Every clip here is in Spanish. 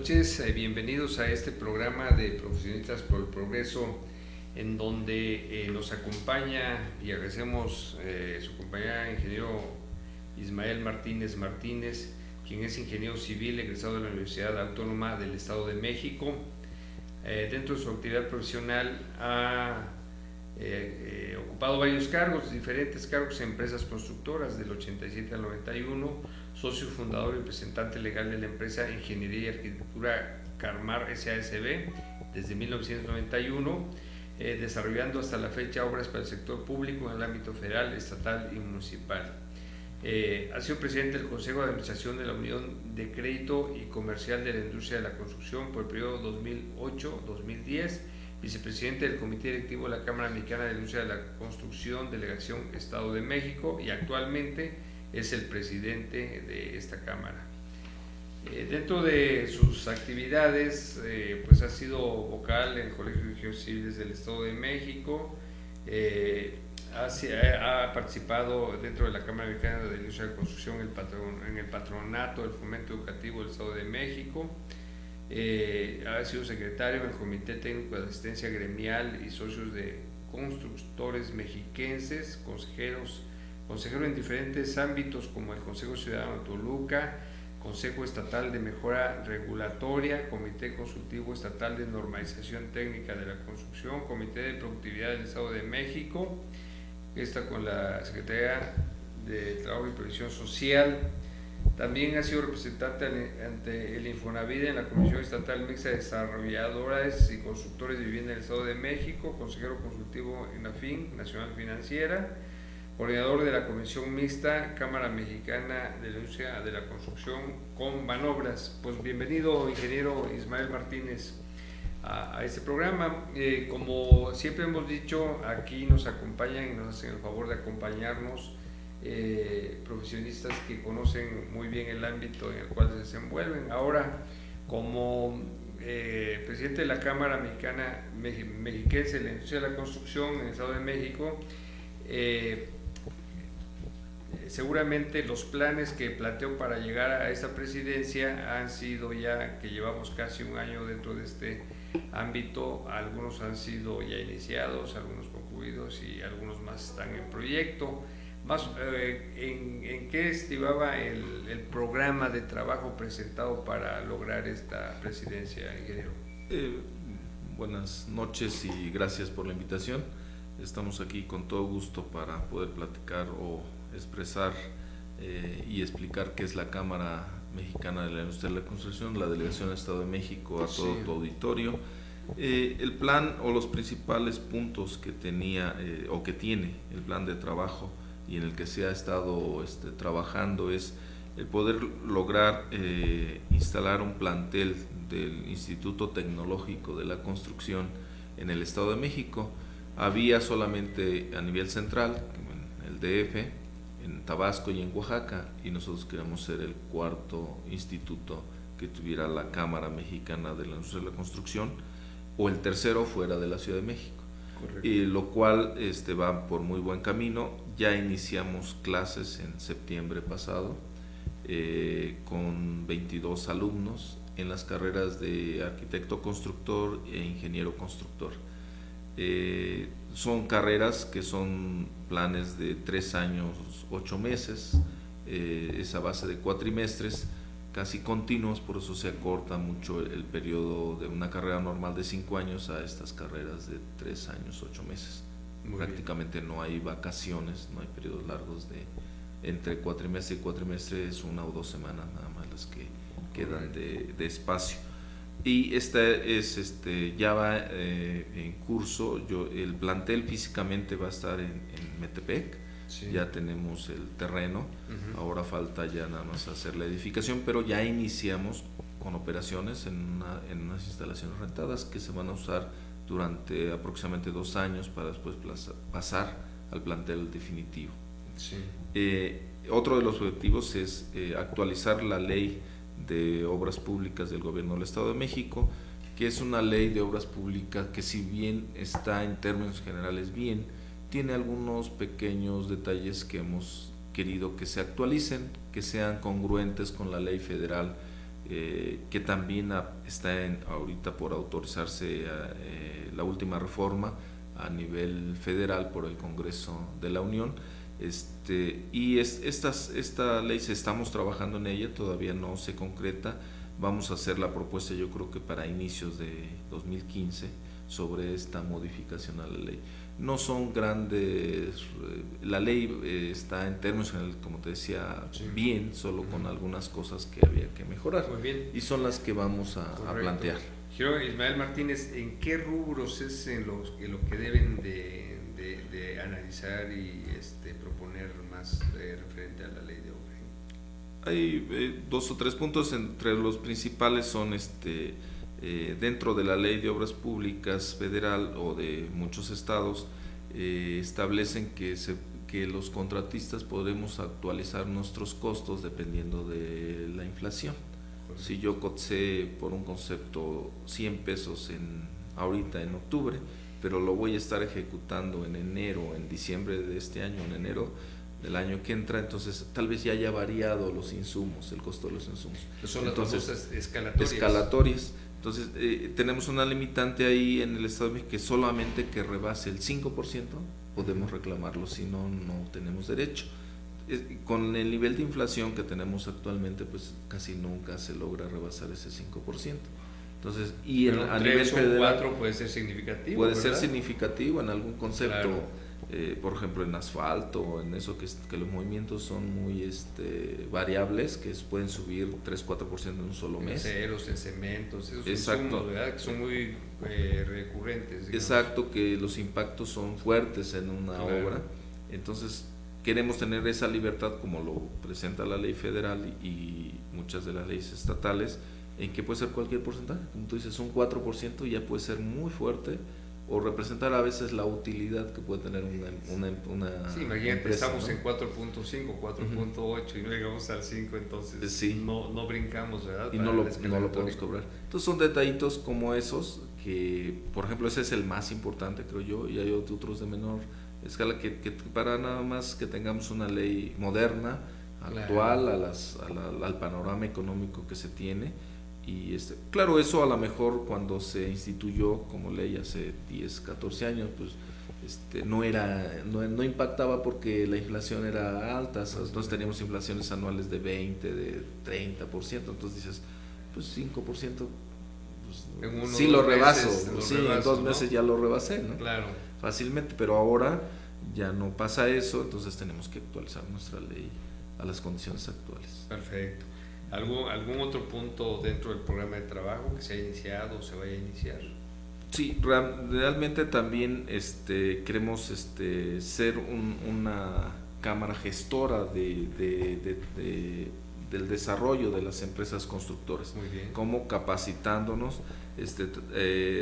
noches, bienvenidos a este programa de Profesionistas por el Progreso, en donde nos acompaña y agradecemos su compañía, ingeniero Ismael Martínez Martínez, quien es ingeniero civil egresado de la Universidad Autónoma del Estado de México. Dentro de su actividad profesional ha ocupado varios cargos, diferentes cargos en empresas constructoras del 87 al 91, socio fundador y representante legal de la empresa Ingeniería y Arquitectura Carmar S.A.S.B. desde 1991, desarrollando hasta la fecha obras para el sector público en el ámbito federal, estatal y municipal. Ha sido presidente del Consejo de Administración de la Unión de Crédito y Comercial de la Industria de la Construcción por el periodo 2008-2010, vicepresidente del Comité Directivo de la Cámara Mexicana de la Industria de la Construcción, Delegación Estado de México, y actualmente es el presidente de esta Cámara. Dentro de sus actividades, pues ha sido vocal en el Colegio de Ingenieros Civiles del Estado de México, ha participado dentro de la Cámara Mexicana de la Industria de la Construcción en el patronato del Fomento Educativo del Estado de México. Ha sido secretario del Comité Técnico de Asistencia Gremial y socios de constructores mexiquenses, consejero en diferentes ámbitos como el Consejo Ciudadano de Toluca, Consejo Estatal de Mejora Regulatoria, Comité Consultivo Estatal de Normalización Técnica de la Construcción, Comité de Productividad del Estado de México, está con la Secretaría de Trabajo y Previsión Social. También ha sido representante ante el Infonavide en la Comisión Estatal Mixta de Desarrolladores y Constructores de Vivienda del Estado de México, consejero consultivo en la FIN, Nacional Financiera, coordinador de la Comisión Mixta, Cámara Mexicana de la Industria de la Construcción con Banobras. Pues bienvenido, ingeniero Ismael Martínez, a este programa. Como siempre hemos dicho, aquí nos acompañan y nos hacen el favor de acompañarnos profesionistas que conocen muy bien el ámbito en el cual se desenvuelven. Ahora, como presidente de la Cámara Mexicana Mexiquense de la Industria de la Construcción en el Estado de México, seguramente los planes que planteó para llegar a esta presidencia han sido, ya que llevamos casi un año dentro de este ámbito, algunos han sido ya iniciados, algunos concluidos y algunos más están en proyecto. ¿En qué estimaba el programa de trabajo presentado para lograr esta presidencia, ingeniero? Buenas noches y gracias por la invitación. Estamos aquí con todo gusto para poder platicar o expresar y explicar qué es la Cámara Mexicana de la Industria de la Construcción, la Delegación del Estado de México, a todo tu auditorio. El plan o los principales puntos que tenía o que tiene el plan de trabajo y en el que se ha estado trabajando es el poder lograr instalar un plantel del Instituto Tecnológico de la Construcción en el Estado de México. Había solamente a nivel central, en el DF, en Tabasco y en Oaxaca, y nosotros queremos ser el cuarto instituto que tuviera la Cámara Mexicana de la Industria de la Construcción, o el tercero fuera de la Ciudad de México. Lo cual va por muy buen camino. Ya iniciamos clases en septiembre pasado con 22 alumnos en las carreras de arquitecto constructor e ingeniero constructor. Son carreras que son planes de 3 años, 8 meses, es a base de cuatrimestres casi continuos, por eso se acorta mucho el periodo de una carrera normal de 5 años a estas carreras de 3 años, 8 meses. Prácticamente no hay vacaciones, no hay periodos largos entre cuatrimestre y cuatrimestre, es 1 o 2 semanas nada más las que quedan de espacio. Y ya va en curso. El plantel físicamente va a estar en Metepec. Sí. Ya tenemos el terreno, ahora falta ya nada más hacer la edificación, pero ya iniciamos con operaciones en unas instalaciones rentadas que se van a usar durante aproximadamente 2 años para después pasar al plantel definitivo. Sí. Otro de los objetivos es actualizar la ley de obras públicas del gobierno del Estado de México, que es una ley de obras públicas que, si bien está en términos generales bien, tiene algunos pequeños detalles que hemos querido que se actualicen, que sean congruentes con la ley federal que también está ahorita por autorizarse la última reforma a nivel federal por el Congreso de la Unión. Y esta ley estamos trabajando en ella, todavía no se concreta. Vamos a hacer la propuesta, yo creo que para inicios de 2015, sobre esta modificación a la ley. No son grandes, la ley está en términos generales, como te decía, sí, bien, solo con algunas cosas que había que mejorar. Muy bien. Y son las que vamos a plantear. Ismael Martínez, ¿en qué rubros es en lo que deben de analizar y proponer más referente a la ley de obra? Hay 2 o 3 puntos, entre los principales son dentro de la Ley de Obras Públicas federal o de muchos estados, establecen que los contratistas podemos actualizar nuestros costos dependiendo de la inflación. Correcto. Si yo coticé por un concepto 100 pesos ahorita en octubre, pero lo voy a estar ejecutando en enero, en diciembre de este año, en enero del año que entra, entonces tal vez ya haya variado los insumos, el costo de los insumos. Son las famosas escalatorias. Entonces, tenemos una limitante ahí en el Estado de México que solamente que rebase el 5% podemos reclamarlo, si no, no tenemos derecho. Con el nivel de inflación que tenemos actualmente, pues casi nunca se logra rebasar ese 5%. Entonces, y a nivel federal 4 puede ser significativo. Puede ¿verdad? ser significativo en algún concepto. Claro. Por ejemplo en asfalto, en eso que los movimientos son muy variables, que pueden subir 3-4% en un solo mes. En aceros, en cementos, esos exacto, insumos, ¿verdad? Que son muy recurrentes. Digamos. Exacto, que los impactos son fuertes en una claro. obra. Entonces queremos tener esa libertad como lo presenta la ley federal y muchas de las leyes estatales, en que puede ser cualquier porcentaje, como tú dices, un 4% ya puede ser muy fuerte, o representar a veces la utilidad que puede tener una sí, imagínate, empresa, estamos, ¿no?, en 4.5, 4.8 y no llegamos al 5, entonces sí, no brincamos, ¿verdad? Y no lo podemos cobrar. Entonces son detallitos como esos que, por ejemplo, ese es el más importante, creo yo, y hay otros de menor escala que para nada más que tengamos una ley moderna, actual, claro, al panorama económico que se tiene. Y claro, eso a lo mejor cuando se instituyó como ley hace 10, 14 años, pues no impactaba porque la inflación era alta, entonces teníamos inflaciones anuales de 20, de 30%, entonces dices, pues 5%, pues, sí lo rebaso, en 2 meses ya lo rebasé, ¿no? Claro. Fácilmente, pero ahora ya no pasa eso, entonces tenemos que actualizar nuestra ley a las condiciones actuales. Perfecto. ¿Algún otro punto dentro del programa de trabajo que se haya iniciado o se vaya a iniciar? Sí, realmente también queremos ser una cámara gestora del desarrollo de las empresas constructoras. Muy bien. Como capacitándonos,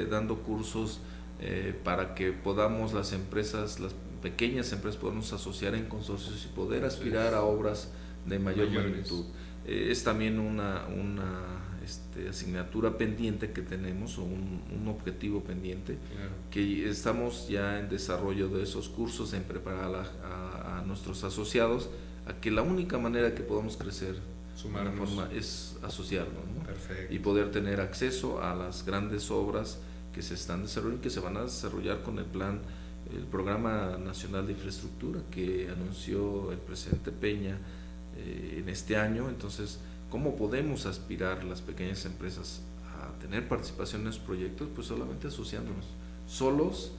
dando cursos para que podamos las pequeñas empresas podamos asociar en consorcios y poder aspirar a obras de mayor magnitud. Es también una asignatura pendiente que tenemos, o un objetivo pendiente, claro, que estamos ya en desarrollo de esos cursos, en preparar a nuestros asociados a que la única manera que podamos crecer de una forma es asociarnos, ¿no? Perfecto. Y poder tener acceso a las grandes obras que se están desarrollando y que se van a desarrollar con el Programa Nacional de Infraestructura que anunció el presidente Peña en este año. Entonces, ¿cómo podemos aspirar las pequeñas empresas a tener participación en esos proyectos? Pues solamente asociándonos. Solos,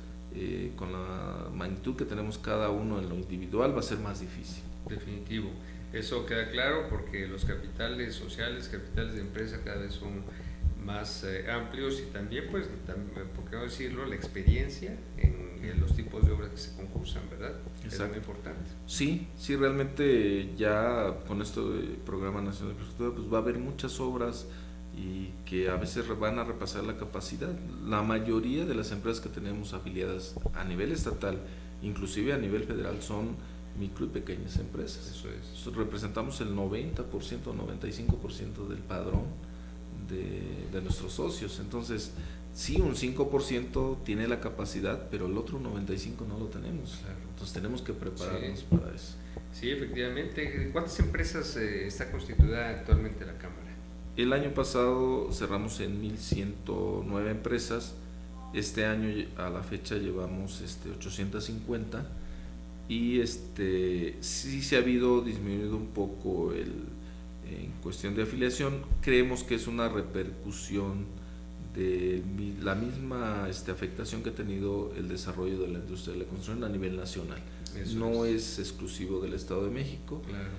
con la magnitud que tenemos cada uno en lo individual, va a ser más difícil. Definitivo. Eso queda claro porque los capitales sociales, capitales de empresa cada vez son más amplios y también, pues, ¿por qué no decirlo?, la experiencia en los tipos de obras que se concursan, ¿verdad? Exacto. Es muy importante. Sí, realmente ya con esto del Programa Nacional de Infraestructura, pues va a haber muchas obras y que a veces van a repasar la capacidad. La mayoría de las empresas que tenemos afiliadas a nivel estatal, inclusive a nivel federal, son micro y pequeñas empresas. Eso es. Representamos el 90%, 95% del padrón de nuestros socios. Entonces, sí, un 5% tiene la capacidad, pero el otro 95% no lo tenemos. Claro. Entonces tenemos que prepararnos para eso. Sí, efectivamente. ¿Cuántas empresas está constituida actualmente la Cámara? El año pasado cerramos en 1.109 empresas. Este año a la fecha llevamos 850 y sí se ha habido disminuido un poco en cuestión de afiliación. Creemos que es una repercusión de la misma afectación que ha tenido el desarrollo de la industria de la construcción a nivel nacional. Eso no es exclusivo del Estado de México. Claro.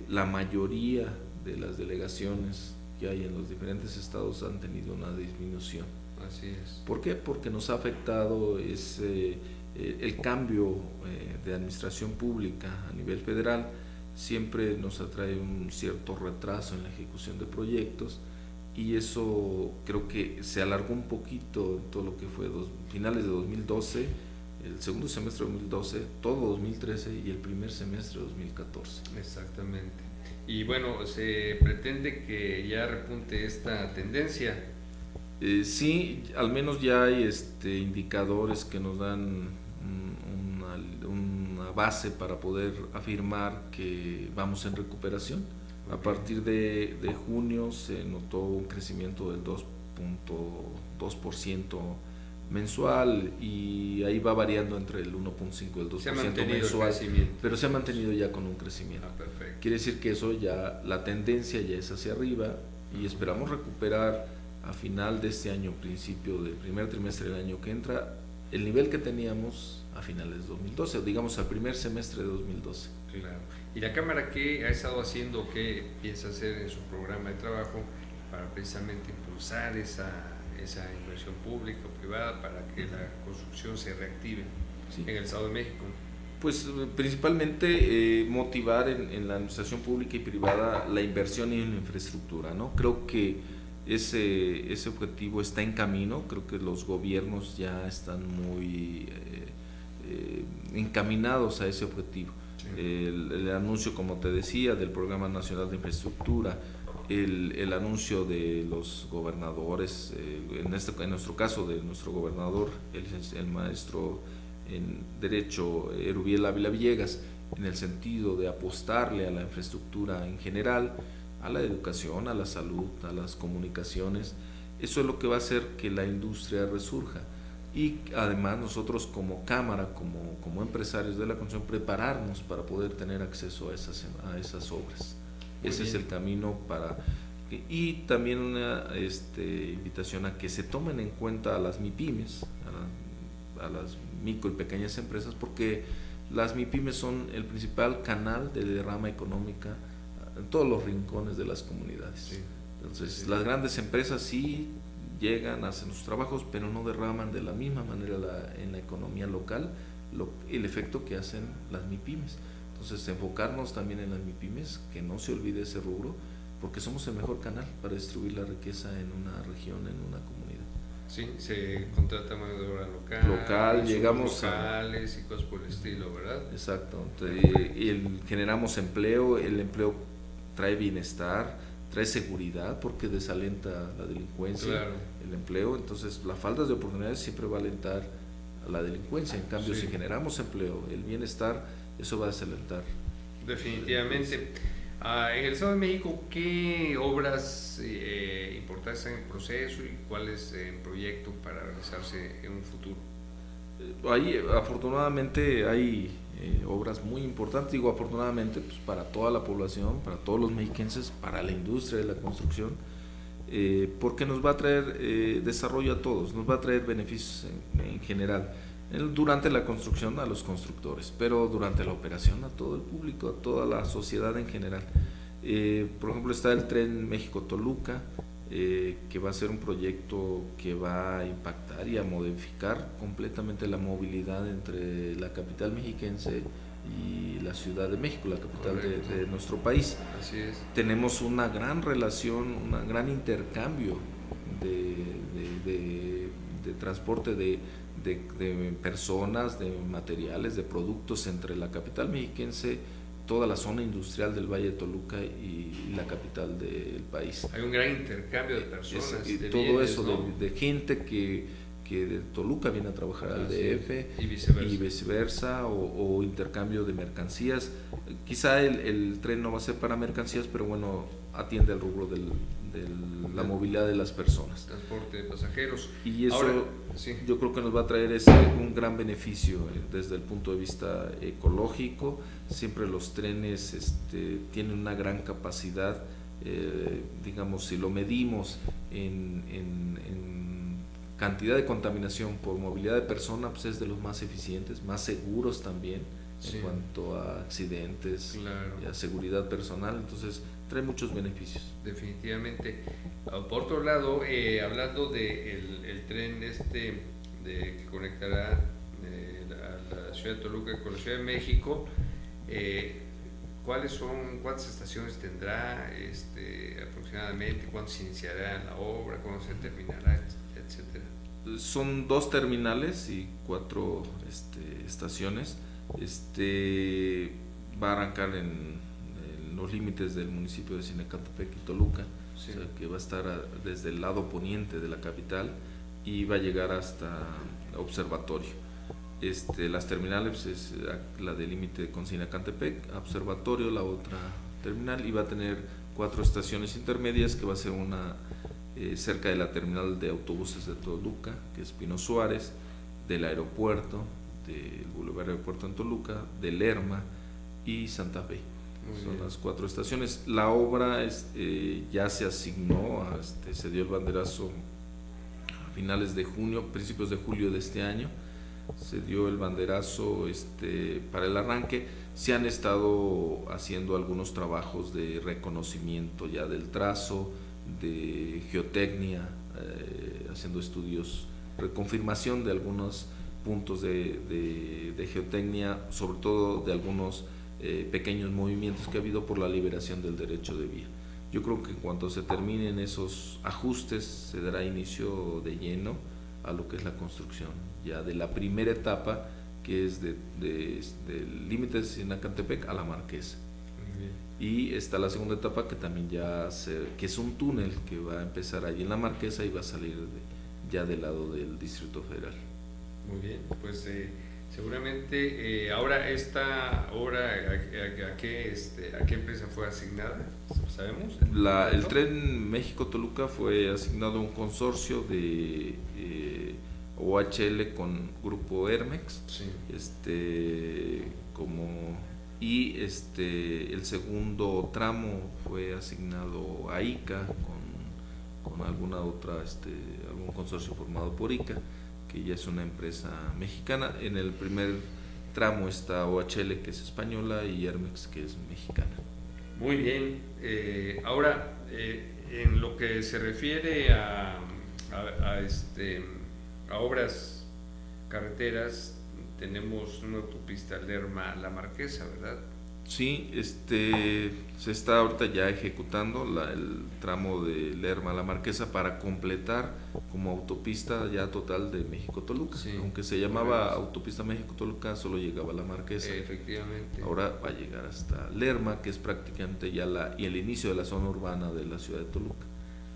La mayoría de las delegaciones que hay en los diferentes estados han tenido una disminución. Así es. ¿Por qué? Porque nos ha afectado el cambio de administración pública a nivel federal. Siempre nos atrae un cierto retraso en la ejecución de proyectos y eso creo que se alargó un poquito en todo lo que fue finales de 2012, el segundo semestre de 2012, todo 2013 y el primer semestre de 2014. Exactamente. Y bueno, se pretende que ya repunte esta tendencia. Sí, al menos ya hay indicadores que nos dan una base para poder afirmar que vamos en recuperación. A partir de junio se notó un crecimiento del 2.2% mensual y ahí va variando entre el 1.5 y el 2% mensual, pero se ha mantenido ya con un crecimiento. Perfecto. Quiere decir que eso ya, la tendencia ya es hacia arriba y esperamos recuperar a final de este año, principio del primer trimestre del año que entra, el nivel que teníamos a finales de 2012, digamos al primer semestre de 2012. Claro. ¿Y la Cámara qué ha estado haciendo, qué piensa hacer en su programa de trabajo para precisamente impulsar esa inversión pública o privada para que la construcción se reactive en el Estado de México? Pues principalmente motivar en la administración pública y privada la inversión en infraestructura, ¿no? Creo que ese objetivo está en camino, creo que los gobiernos ya están muy encaminados a ese objetivo. Sí. El anuncio, como te decía, del Programa Nacional de Infraestructura, el anuncio de los gobernadores, en nuestro caso de nuestro gobernador, el maestro en Derecho Erubiel Ávila Villegas, en el sentido de apostarle a la infraestructura en general, a la educación, a la salud, a las comunicaciones. Eso es lo que va a hacer que la industria resurja. Y además nosotros como Cámara, como empresarios de la construcción, prepararnos para poder tener acceso a esas obras. Ese es el camino y también una invitación a que se tomen en cuenta a las MIPYMES, a las micro y pequeñas empresas, porque las MIPYMES son el principal canal de derrama económica en todos los rincones de las comunidades. Sí. Entonces, las grandes empresas sí llegan, hacen sus trabajos, pero no derraman de la misma manera en la economía local el efecto que hacen las MIPYMES. Entonces, enfocarnos también en las MIPYMES, que no se olvide ese rubro, porque somos el mejor canal para distribuir la riqueza en una región, en una comunidad. Sí, se contrata mano de obra local, llegamos locales y cosas por el estilo, ¿verdad? Exacto. Generamos empleo, el empleo trae bienestar, trae seguridad porque desalenta la delincuencia, claro. El empleo, entonces la falta de oportunidades siempre va a alentar a la delincuencia. En cambio, si generamos empleo, el bienestar, eso va a desalentar. Definitivamente. En el Estado de México, ¿qué obras importantes están en proceso y cuáles en proyecto para realizarse en un futuro? Afortunadamente hay obras muy importantes, digo afortunadamente pues, para toda la población, para todos los mexiquenses, para la industria de la construcción, porque nos va a traer desarrollo a todos, nos va a traer beneficios en general. Durante la construcción a los constructores, pero durante la operación a todo el público, a toda la sociedad en general. Por ejemplo, está el tren México-Toluca, que va a ser un proyecto que va a impactar y a modificar completamente la movilidad entre la capital mexiquense y la Ciudad de México, la capital de nuestro país. Así es. Tenemos una gran relación, un gran intercambio de transporte de personas, de materiales, de productos entre la capital mexiquense, toda la zona industrial del Valle de Toluca y la capital del país. Hay un gran intercambio de personas, y de todo bienes, eso, ¿no? de gente que que de Toluca viene a trabajar al DF y viceversa, o intercambio de mercancías. Quizá el tren no va a ser para mercancías, pero bueno, atiende al rubro de la movilidad de las personas. Transporte de pasajeros. Y eso ahora, sí, yo creo que nos va a traer un gran beneficio desde el punto de vista ecológico. Siempre los trenes tienen una gran capacidad, digamos, si lo medimos en cantidad de contaminación por movilidad de personas, pues es de los más eficientes, más seguros también, sí, en cuanto a accidentes, claro, y a seguridad personal. Entonces trae muchos beneficios. definitivamente. Por otro lado, hablando del el tren que conectará a la ciudad de Toluca con la Ciudad de México, ¿cuántas estaciones tendrá aproximadamente? ¿Cuándo se iniciará la obra? ¿Cuándo se terminará? Etcétera. Son 2 terminales y 4 estaciones. Va a arrancar en los límites del municipio de Sinacantepec y Toluca, Sí. o sea, que va a estar desde el lado poniente de la capital y va a llegar hasta Observatorio. Las terminales es la del límite con Sinacantepec, Observatorio, la otra terminal, y va a tener 4 estaciones intermedias, que va a ser una cerca de la terminal de autobuses de Toluca, que es Pino Suárez, del aeropuerto, del Boulevard Aeropuerto en Toluca, de Lerma y Santa Fe. Son las 4 estaciones. La obra ya se asignó, se dio el banderazo a finales de junio, principios de julio de este año. Se dio el banderazo para el arranque. Se han estado haciendo algunos trabajos de reconocimiento ya del trazo, de geotecnia, haciendo estudios, reconfirmación de algunos puntos de geotecnia, sobre todo de algunos pequeños movimientos que ha habido por la liberación del derecho de vía. Yo creo que en cuanto se terminen esos ajustes, se dará inicio de lleno a lo que es la construcción ya de la primera etapa, que es del límite de Sinacantepec a la Marquesa. Y está la segunda etapa, que también que es un túnel que va a empezar allí en la Marquesa y va a salir ya del lado del Distrito Federal. Muy bien, pues seguramente ahora esta obra ¿a qué empresa fue asignada? ¿Sabemos? El tren México-Toluca fue asignado a un consorcio de OHL con Grupo Hermex. Sí. Y el segundo tramo fue asignado a ICA con alguna otra, algún consorcio formado por ICA, que ya es una empresa mexicana. En el primer tramo está OHL, que es española, y Hermex, que es mexicana. Muy bien. Ahora, en lo que se refiere a obras carreteras, tenemos una autopista Lerma-La Marquesa, ¿verdad? Sí, se está ahorita ya ejecutando el tramo de Lerma a La Marquesa para completar como autopista ya total de México-Toluca. Sí, aunque se llamaba autopista México-Toluca, solo llegaba a La Marquesa. Efectivamente. Ahora va a llegar hasta Lerma, que es prácticamente ya el inicio de la zona urbana de la ciudad de Toluca.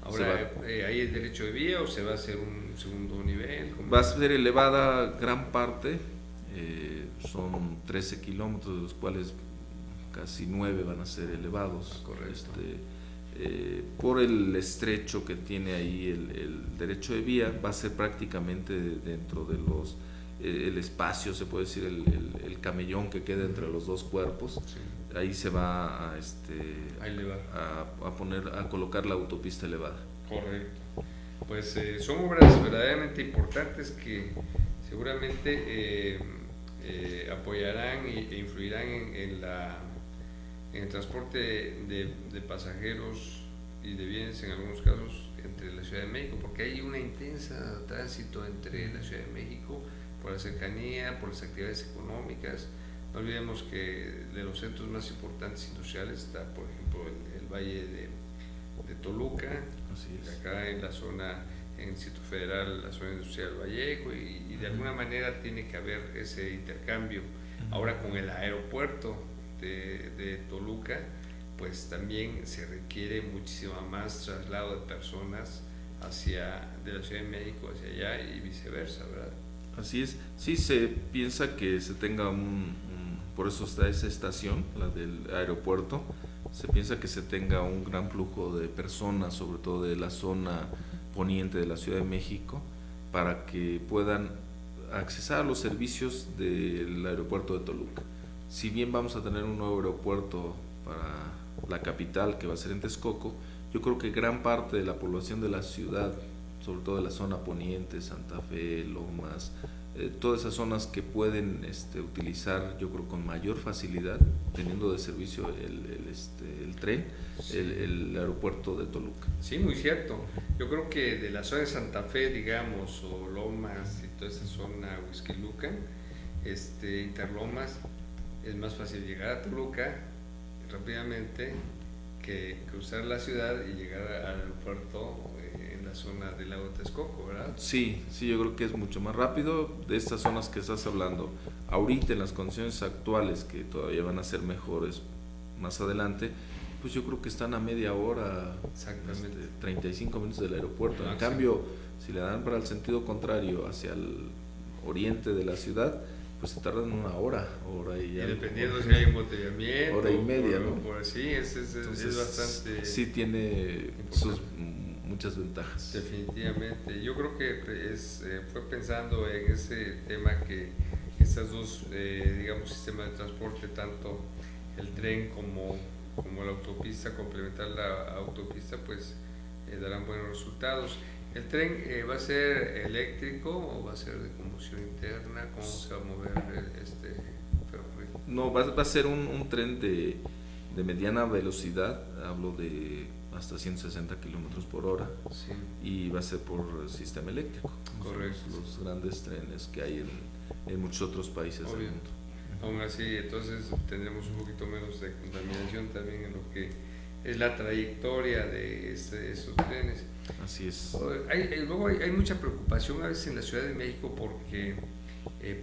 Ahora, ¿hay el derecho de vía o se va a hacer un segundo nivel? Va a ser elevada gran parte, son 13 kilómetros, de los cuales casi 9 van a ser elevados. Correcto. Por el estrecho que tiene ahí el derecho de vía, va a ser prácticamente dentro de el espacio, se puede decir, el camellón que queda entre los dos cuerpos. Sí. Ahí se va a colocar la autopista elevada. Correcto. Pues son obras verdaderamente importantes que seguramente apoyarán e influirán en el transporte de pasajeros y de bienes, en algunos casos, entre la Ciudad de México, porque hay un intenso tránsito entre la Ciudad de México por la cercanía, por las actividades económicas. No olvidemos que de los centros más importantes industriales está, por ejemplo, el Valle de Toluca. Así es. Acá en la zona, en el Distrito Federal, la zona industrial Vallejo, y de alguna manera tiene que haber ese intercambio. Ahora con el aeropuerto de Toluca, pues también se requiere muchísimo más traslado de personas de la Ciudad de México hacia allá y viceversa, ¿verdad? Así es, sí se piensa que se tenga por eso está esa estación, la del aeropuerto, se piensa que se tenga un gran flujo de personas, sobre todo de la zona poniente de la Ciudad de México, para que puedan accesar a los servicios del aeropuerto de Toluca. Si bien vamos a tener un nuevo aeropuerto para la capital, que va a ser en Texcoco, yo creo que gran parte de la población de la ciudad, sobre todo de la zona poniente, Santa Fe, Lomas, todas esas zonas que pueden utilizar, yo creo, con mayor facilidad, teniendo de servicio el tren, Sí. el aeropuerto de Toluca. Sí, muy cierto. Yo creo que de la zona de Santa Fe, digamos, o Lomas y toda esa zona, Huixquilucan, Interlomas, es más fácil llegar a Toluca rápidamente que cruzar la ciudad y llegar al aeropuerto en la zona del lago Texcoco, ¿verdad? Sí, sí, yo creo que es mucho más rápido. De estas zonas que estás hablando, ahorita en las condiciones actuales, que todavía van a ser mejores más adelante, pues yo creo que están a media hora, Exactamente. 35 minutos del aeropuerto. En Máximo. cambio, si le dan para el sentido contrario, hacia el oriente de la ciudad, pues se tardan una hora y Y ya. dependiendo si hay embotellamiento, Hora y media, ¿no? por así, es Entonces, bastante. sí tiene sus muchas ventajas. Definitivamente. Yo creo que fue pensando en ese tema que estas dos, digamos, sistemas de transporte, tanto el tren como la autopista, complementar la autopista, pues darán buenos resultados. ¿El tren va a ser eléctrico o va a ser de combustión interna? ¿Cómo se va a mover este ferrocarril? No, va a ser un tren de mediana velocidad, hablo de hasta 160 kilómetros por hora, Sí, y va a ser por sistema eléctrico. correcto. Los grandes trenes que hay en muchos otros países del Obvio. mundo. Aún así, entonces tendremos un poquito menos de contaminación también en lo que es la trayectoria de esos trenes. Así es. Luego hay mucha preocupación a veces en la Ciudad de México porque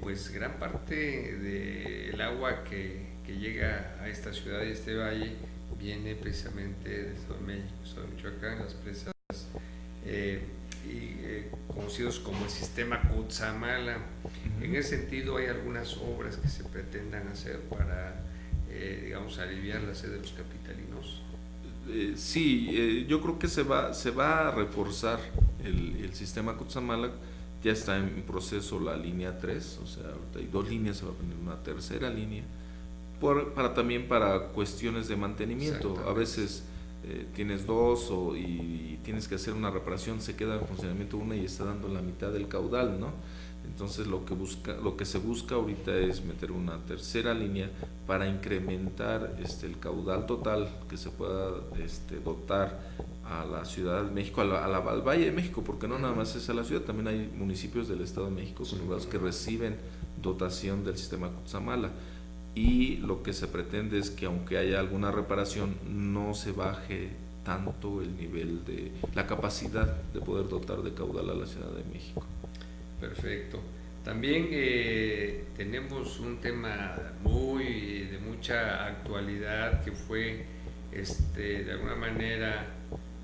pues gran parte del agua que llega a esta ciudad y este valle viene precisamente de Estado de México, Estado de Michoacán, las presas conocidos como el sistema Cutzamala. En ese sentido, hay algunas obras que se pretendan hacer para, digamos, aliviar la sed de los capitalinos. Sí, yo creo que se va a reforzar el sistema Cutzamala. Ya está en proceso la línea 3, o sea, ahorita hay 2 líneas, se va a poner una tercera línea, también para cuestiones de mantenimiento. A veces tienes 2 y tienes que hacer una reparación, se queda en funcionamiento una y está dando la mitad del caudal, ¿no? Entonces lo que se busca ahorita es meter una tercera línea para incrementar el caudal total que se pueda dotar a la Ciudad de México, al Valle de México, porque no nada más es a la ciudad, también hay municipios del Estado de México conurbados que reciben dotación del sistema Cutzamala. Y lo que se pretende es que aunque haya alguna reparación, no se baje tanto el nivel de la capacidad de poder dotar de caudal a la Ciudad de México. Perfecto. También tenemos un tema de mucha actualidad que fue de alguna manera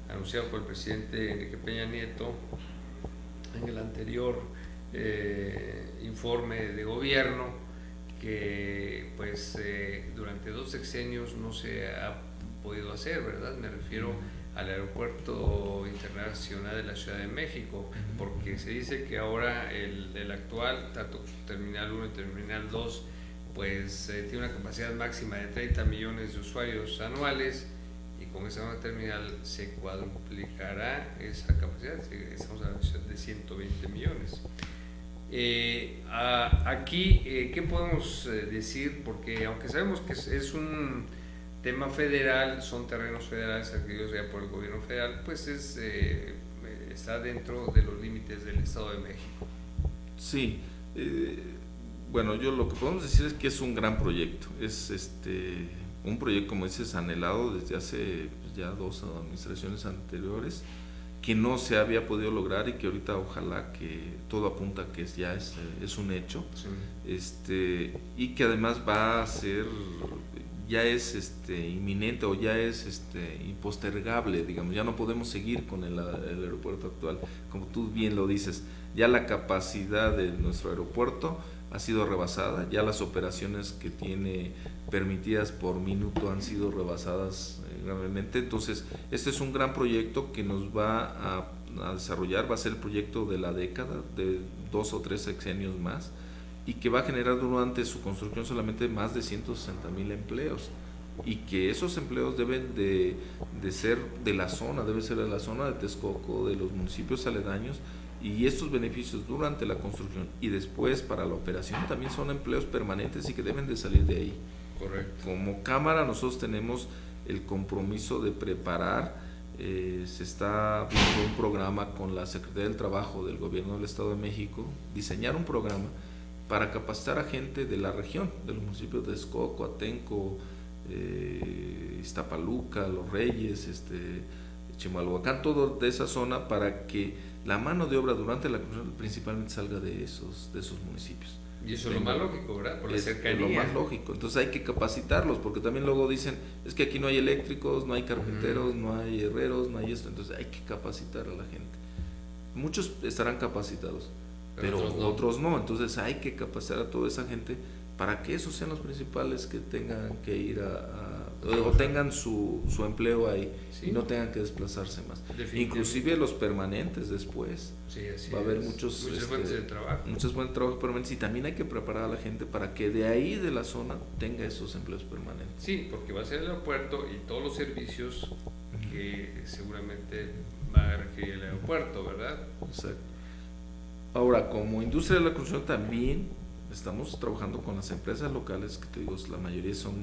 anunciado por el presidente Enrique Peña Nieto en el anterior informe de gobierno, que pues durante 2 sexenios no se ha podido hacer, ¿verdad? Me refiero al Aeropuerto Internacional de la Ciudad de México, porque se dice que ahora el actual, tanto Terminal 1 y Terminal 2, pues tiene una capacidad máxima de 30 millones de usuarios anuales, y con esa nueva terminal se cuadruplicará esa capacidad, estamos hablando de 120 millones. Aquí, ¿qué podemos decir? Porque aunque sabemos que es un tema federal, son terrenos federales adquiridos ya por el gobierno federal, pues está dentro de los límites del Estado de México. Sí, bueno, yo lo que podemos decir es que es un gran proyecto, es un proyecto, como dices, anhelado desde hace ya 2 administraciones anteriores, que no se había podido lograr y que ahorita ojalá, que todo apunta que ya es un hecho. Sí. Y que además va a ser ya es inminente o ya es impostergable, digamos, ya no podemos seguir con el aeropuerto actual. Como tú bien lo dices, ya la capacidad de nuestro aeropuerto ha sido rebasada, ya las operaciones que tiene permitidas por minuto han sido rebasadas gravemente. Entonces, este es un gran proyecto que nos va a desarrollar, va a ser el proyecto de la década, de 2 o 3 sexenios más, y que va a generar durante su construcción solamente más de 160,000 empleos, y que esos empleos deben de ser de la zona, debe ser de la zona de Texcoco, de los municipios aledaños, y estos beneficios durante la construcción y después para la operación también son empleos permanentes y que deben de salir de ahí. Correcto. Como Cámara nosotros tenemos el compromiso de preparar, se está viendo un programa con la Secretaría del Trabajo del Gobierno del Estado de México, diseñar un programa para capacitar a gente de la región, de los municipios de Texcoco, Atenco, Iztapaluca, Los Reyes, Chimalhuacán, todo de esa zona, para que la mano de obra durante la construcción principalmente salga de esos municipios. Y eso es lo más lógico, ¿verdad? Por la cercanía. Es lo más lógico. Entonces hay que capacitarlos, porque también luego dicen, es que aquí no hay eléctricos, no hay carpinteros, no hay herreros, no hay esto. Entonces hay que capacitar a la gente. Muchos estarán capacitados, pero otros no. Entonces hay que capacitar a toda esa gente para que esos sean los principales que tengan que ir o tengan su empleo ahí, sí, y no tengan que desplazarse más. Inclusive los permanentes después. Sí, así va a haber muchas fuentes de trabajo. Muchas fuentes de trabajo permanentes, y también hay que preparar a la gente para que de ahí, de la zona, tenga esos empleos permanentes. Sí, porque va a ser el aeropuerto y todos los servicios que seguramente va a requerir el aeropuerto, ¿verdad? Exacto. Ahora, como industria de la construcción también estamos trabajando con las empresas locales, que te digo, la mayoría son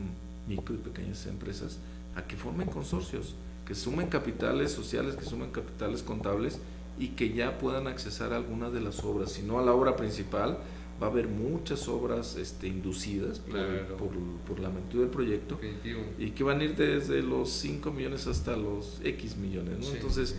micro y pequeñas empresas, a que formen consorcios, que sumen capitales sociales, que sumen capitales contables, y que ya puedan accesar a algunas de las obras, si no a la obra principal. Va a haber muchas obras inducidas por la magnitud del proyecto. Definitivo. Y que van a ir desde los 5 millones hasta los X millones, ¿no? Sí, entonces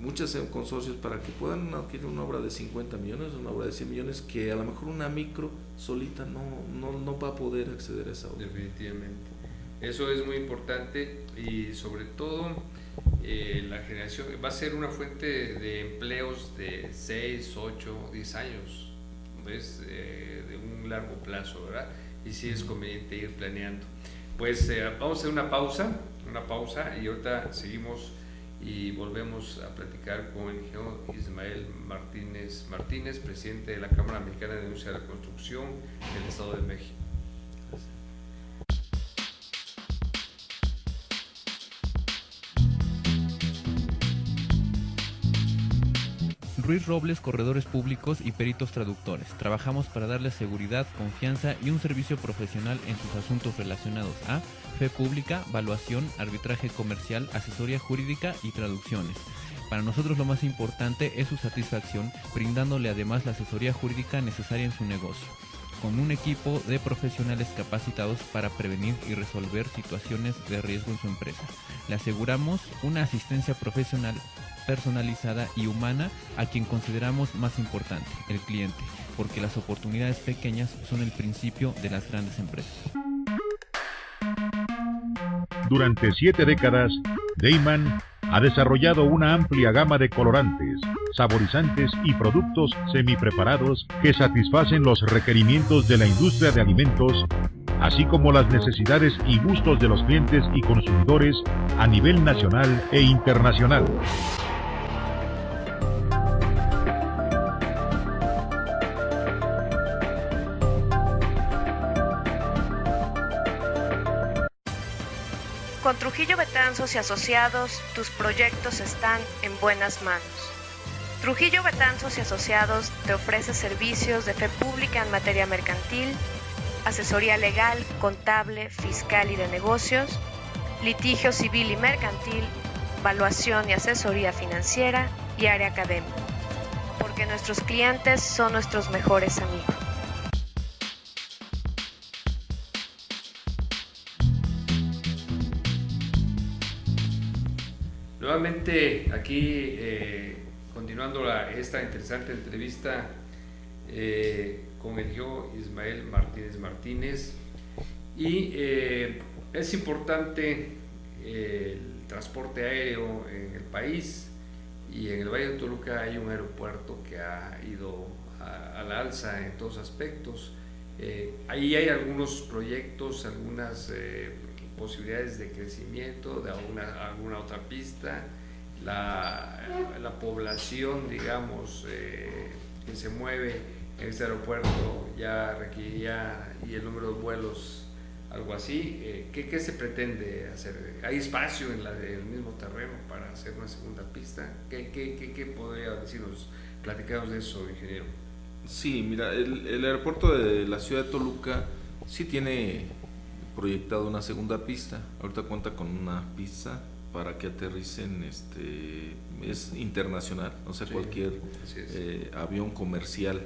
muchas consorcios para que puedan adquirir una obra de 50 millones, una obra de 100 millones, que a lo mejor una micro solita no va a poder acceder a esa obra. Definitivamente. Eso es muy importante, y sobre todo la generación va a ser una fuente de empleos de 6, 8, 10 años. ¿Ves? De un largo plazo, ¿verdad? Y sí es conveniente ir planeando. Pues vamos a hacer una pausa, y ahorita seguimos y volvemos a platicar con el ingeniero Ismael Martínez, presidente de la Cámara Mexicana de Industria de la Construcción del Estado de México. Ruiz Robles, Corredores Públicos y Peritos Traductores. Trabajamos para darles seguridad, confianza y un servicio profesional en sus asuntos relacionados a fe pública, valuación, arbitraje comercial, asesoría jurídica y traducciones. Para nosotros lo más importante es su satisfacción, brindándole además la asesoría jurídica necesaria en su negocio, con un equipo de profesionales capacitados para prevenir y resolver situaciones de riesgo en su empresa. Le aseguramos una asistencia profesional personalizada y humana a quien consideramos más importante, el cliente, porque las oportunidades pequeñas son el principio de las grandes empresas. Durante 7 décadas, Deiman ha desarrollado una amplia gama de colorantes, saborizantes y productos semipreparados que satisfacen los requerimientos de la industria de alimentos, así como las necesidades y gustos de los clientes y consumidores a nivel nacional e internacional. Con Trujillo Betanzos y Asociados, tus proyectos están en buenas manos. Trujillo Betanzos y Asociados te ofrece servicios de fe pública en materia mercantil, asesoría legal, contable, fiscal y de negocios, litigio civil y mercantil, valuación y asesoría financiera y área académica, porque nuestros clientes son nuestros mejores amigos. Nuevamente aquí continuando esta interesante entrevista con el ingeniero Ismael Martínez, y Es importante el transporte aéreo en el país, y en el Valle de Toluca hay un aeropuerto que ha ido a la alza en todos aspectos. Ahí hay algunos proyectos, algunas posibilidades de crecimiento de alguna otra pista. La población, digamos, que se mueve en este aeropuerto ya requeriría, y el número de vuelos, algo así. ¿Qué se pretende hacer? ¿Hay espacio en el mismo terreno para hacer una segunda pista? ¿Qué podría decirnos? Platicamos de eso, ingeniero. Sí, mira, el aeropuerto de la ciudad de Toluca sí tiene proyectado una segunda pista. Ahorita cuenta con una pista para que aterricen, es internacional, o sea, sí, cualquier avión comercial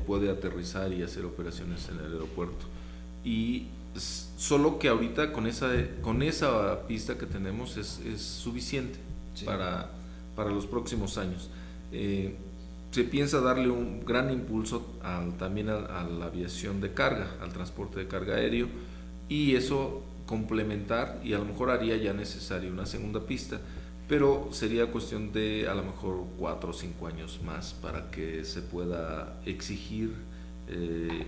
puede aterrizar y hacer operaciones en el aeropuerto. Y solo que ahorita con esa pista que tenemos es suficiente, sí, para los próximos años. Se piensa darle un gran impulso también a la aviación de carga, al transporte de carga aéreo, y eso complementar, y a lo mejor haría ya necesaria una segunda pista, pero sería cuestión de a lo mejor 4 o 5 años más para que se pueda exigir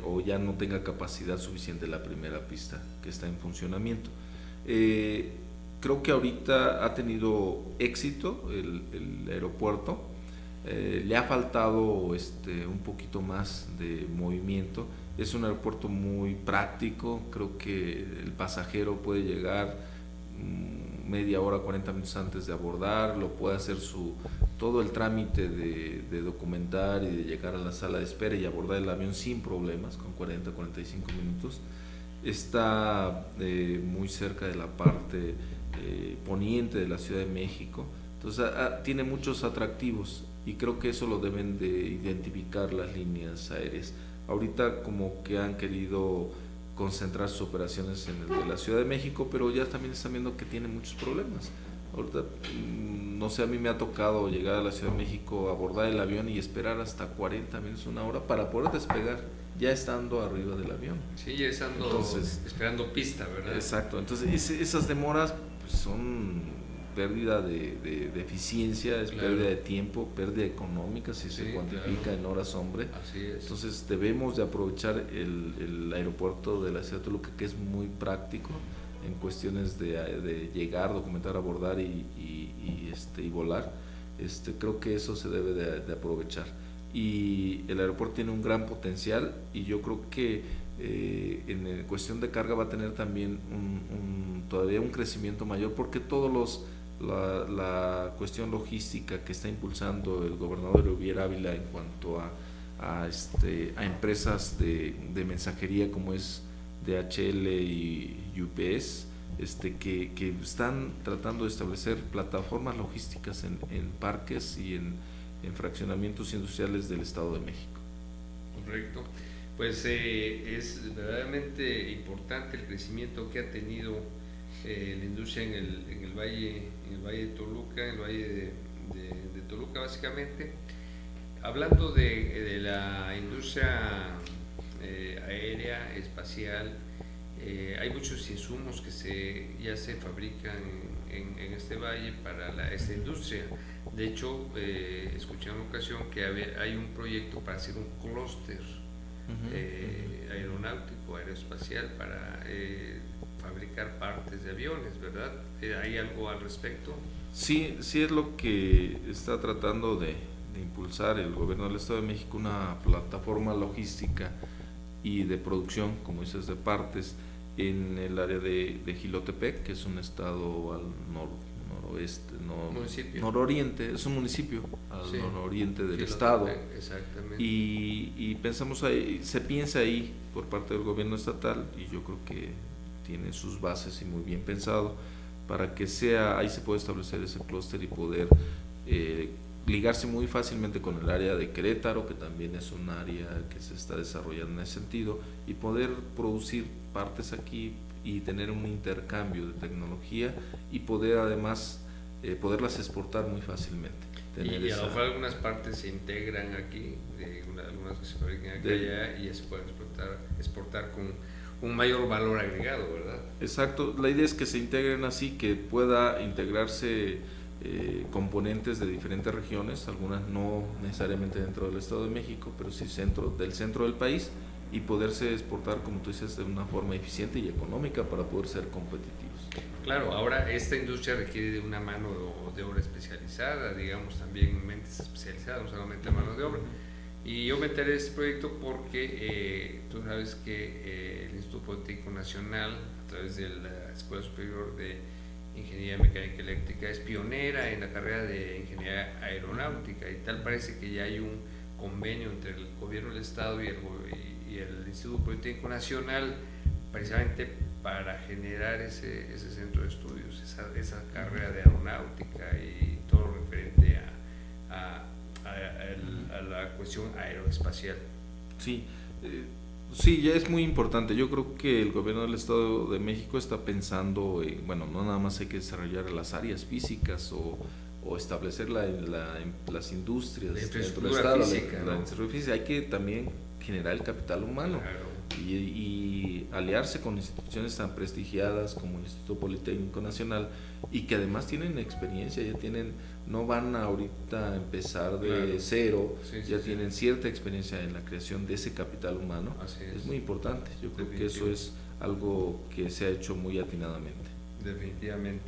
o ya no tenga capacidad suficiente la primera pista que está en funcionamiento. Creo que ahorita ha tenido éxito el aeropuerto. Le ha faltado un poquito más de movimiento. Es un aeropuerto muy práctico. Creo que el pasajero puede llegar media hora, 40 minutos antes de abordar, lo puede hacer todo el trámite de documentar y de llegar a la sala de espera y abordar el avión sin problemas, con 40, 45 minutos. Está muy cerca de la parte poniente de la Ciudad de México, entonces tiene muchos atractivos, y creo que eso lo deben de identificar las líneas aéreas. Ahorita como que han querido concentrar sus operaciones en el de la Ciudad de México, pero ya también están viendo que tiene muchos problemas. Ahorita, no sé, a mí me ha tocado llegar a la Ciudad de México, abordar el avión y esperar hasta 40 minutos, una hora para poder despegar, ya estando arriba del avión. Sí, ya estando esperando pista, ¿verdad? Exacto, entonces esas demoras pues, son pérdida de eficiencia, es claro, pérdida de tiempo, pérdida económica si se cuantifica, claro, en horas hombre. Así es. Entonces debemos de aprovechar el aeropuerto de la ciudad de Toluca, que es muy práctico en cuestiones de llegar, documentar, abordar y volar. Creo que eso se debe de aprovechar, y el aeropuerto tiene un gran potencial, y yo creo que en cuestión de carga va a tener también todavía un crecimiento mayor, porque la cuestión logística que está impulsando el gobernador Erubiel Ávila en cuanto a empresas de mensajería como es DHL y UPS, que están tratando de establecer plataformas logísticas en parques y en fraccionamientos industriales del Estado de México. Correcto. Pues es verdaderamente importante el crecimiento que ha tenido la industria en el valle de Toluca, en el valle de Toluca básicamente. Hablando de la industria aérea, espacial, hay muchos insumos que ya se fabrican en este valle para esta industria. De hecho, escuché en una ocasión que hay un proyecto para hacer un clúster aeronáutico, aeroespacial, para fabricar partes de aviones, ¿verdad? ¿Hay algo al respecto? Sí, es lo que está tratando de impulsar el gobierno del Estado de México, una plataforma logística y de producción, como dices, de partes en el área de Jilotepec, que es un estado al nororiente, es un municipio al nororiente del estado. Exactamente. Y pensamos ahí, se piensa ahí por parte del gobierno estatal, y yo creo que tiene sus bases y muy bien pensado, para que ahí se puede establecer ese clúster y poder ligarse muy fácilmente con el área de Querétaro, que también es un área que se está desarrollando en ese sentido, y poder producir partes aquí y tener un intercambio de tecnología, y poder además poderlas exportar muy fácilmente. Y a lo mejor algunas partes se integran aquí, algunas que se fabrican acá allá, y se pueden exportar con un mayor valor agregado, ¿verdad? Exacto, la idea es que se integren así, que pueda integrarse componentes de diferentes regiones, algunas no necesariamente dentro del Estado de México, pero sí del centro del país, y poderse exportar, como tú dices, de una forma eficiente y económica para poder ser competitivos. Claro, ahora esta industria requiere de una mano de obra especializada, digamos, también mentes especializadas, no solamente mano de obra. Y yo me enteré de este proyecto porque tú sabes que el Instituto Politécnico Nacional, a través de la Escuela Superior de Ingeniería Mecánica Eléctrica, es pionera en la carrera de Ingeniería Aeronáutica, y tal parece que ya hay un convenio entre el gobierno del Estado y el Instituto Politécnico Nacional, precisamente para generar ese centro de estudios, esa carrera de aeronáutica y todo lo referente a la cuestión aeroespacial. Sí, sí, ya es muy importante. Yo creo que el gobierno del Estado de México está pensando, bueno, no nada más hay que desarrollar las áreas físicas o establecer las industrias la dentro del infraestructura Estado, física, la ¿no? infraestructura física, hay que también generar el capital humano. Claro. Y aliarse con instituciones tan prestigiadas como el Instituto Politécnico Nacional, y que además tienen experiencia, no van ahorita a empezar de Claro. cero, Sí, ya sí. tienen cierta experiencia en la creación de ese capital humano. Así Es muy importante, yo creo que eso Definitivo. es algo que se ha hecho muy atinadamente. Definitivamente.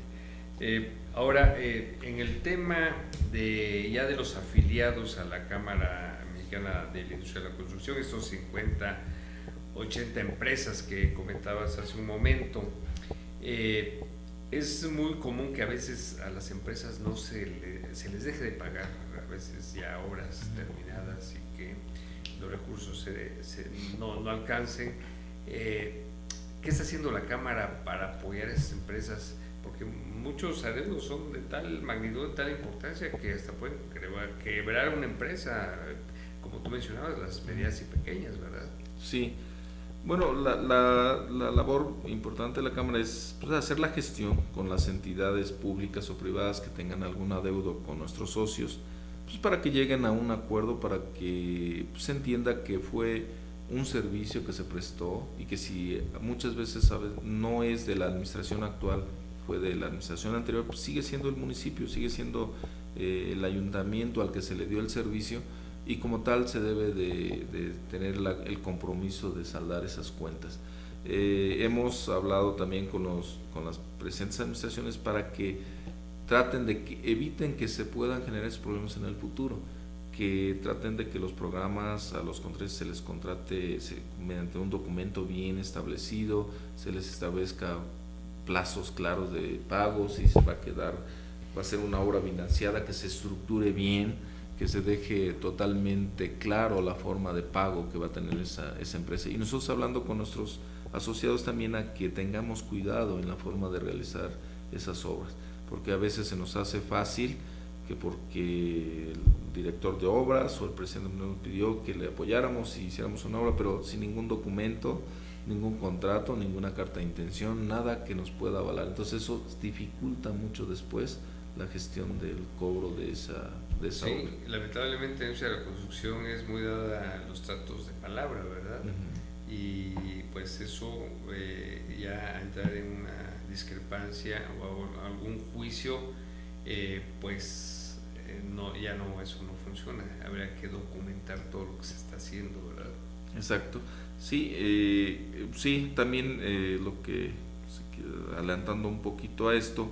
Ahora, en el tema de los afiliados a la Cámara Mexicana de la Industria de la Construcción, estos 50, 80 empresas que comentabas hace un momento, es muy común que a veces a las empresas no se les deje de pagar, a veces ya obras terminadas, y que los recursos no alcancen. ¿Qué está haciendo la Cámara para apoyar a esas empresas? Porque muchos adeudos son de tal magnitud, de tal importancia, que hasta pueden quebrar una empresa, como tú mencionabas, las medianas y pequeñas, ¿verdad? Sí, bueno, la labor importante de la Cámara es, pues, hacer la gestión con las entidades públicas o privadas que tengan algún adeudo con nuestros socios, pues, para que lleguen a un acuerdo, para que se entienda que fue un servicio que se prestó, y que si muchas veces, ¿sabes?, no es de la administración actual, fue de la administración anterior, pues sigue siendo el municipio, sigue siendo el ayuntamiento al que se le dio el servicio, y como tal se debe de tener el compromiso de saldar esas cuentas. Hemos hablado también con las presentes administraciones para que traten de que eviten que se puedan generar esos problemas en el futuro, que traten de que los programas a los contratistas se les contrate mediante un documento bien establecido, se les establezca plazos claros de pago, si se va a ser una obra financiada, que se estructure bien, que se deje totalmente claro la forma de pago que va a tener esa empresa. Y nosotros, hablando con nuestros asociados también, a que tengamos cuidado en la forma de realizar esas obras, porque a veces se nos hace fácil, que porque el director de obras o el presidente nos pidió que le apoyáramos y hiciéramos una obra, pero sin ningún documento, ningún contrato, ninguna carta de intención, nada que nos pueda avalar. Entonces eso dificulta mucho después la gestión del cobro de esa Sí, obra. lamentablemente la industria de la construcción es muy dada a los tratos de palabra, ¿verdad? Uh-huh. Y pues eso, ya entrar en una discrepancia o algún juicio, pues eso no funciona. Habrá que documentar todo lo que se está haciendo, ¿verdad? Exacto. Sí, sí, también adelantando un poquito a esto,